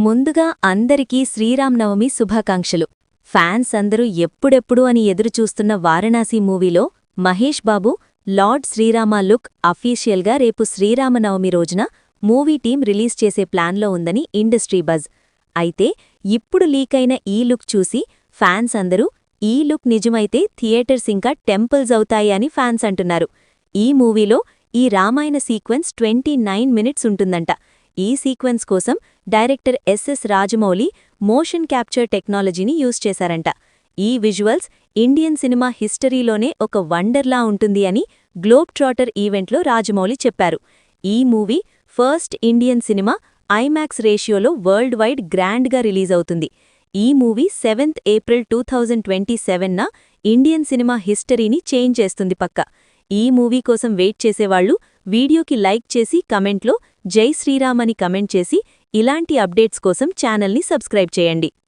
ముందుగా అందరికీ శ్రీరామనవమి శుభాకాంక్షలు. ఫ్యాన్స్ అందరూ ఎప్పుడెప్పుడు అని ఎదురుచూస్తున్న వారణాసి మూవీలో మహేష్ బాబు లార్డ్ శ్రీరామ లుక్ అఫీషియల్గా రేపు శ్రీరామనవమి రోజున మూవీ టీం రిలీజ్ చేసే ప్లాన్లో ఉందని ఇండస్ట్రీ బజ్. అయితే ఇప్పుడు లీకైన ఈ లుక్ చూసి ఫ్యాన్స్ అందరూ ఈ లుక్ నిజమైతే థియేటర్స్ ఇంకా టెంపుల్స్ అవుతాయి అని ఫ్యాన్స్ అంటున్నారు. ఈ మూవీలో ఈ రామాయణ సీక్వెన్స్ 29 మినిట్స్ ఉంటుందంట. ఈ సీక్వెన్స్ కోసం director SS Rajamouli motion capture టెక్నాలజీని యూజ్ చేశారంట. ఈ విజువల్స్ ఇండియన్ సినిమా హిస్టరీలోనే ఒక వండర్లా ఉంటుంది అని గ్లోబ్ ట్రాటర్ ఈవెంట్లో రాజమౌళి చెప్పారు. ఈ movie first Indian cinema IMAX రేషియోలో వరల్డ్ వైడ్ గ్రాండ్గా రిలీజ్ అవుతుంది. ఈ మూవీ 7th ఏప్రిల్ 2027న ఇండియన్ సినిమా హిస్టరీని చేంజ్ చేస్తుంది పక్కా. ఈ మూవీ కోసం వెయిట్ చేసేవాళ్లు వీడియోకి లైక్ చేసి కమెంట్లో జై శ్రీరామ్ అని కమెంట్ చేసి ఇలాంటి అప్డేట్స్ కోసం ఛానల్ని సబ్స్క్రైబ్ చేయండి.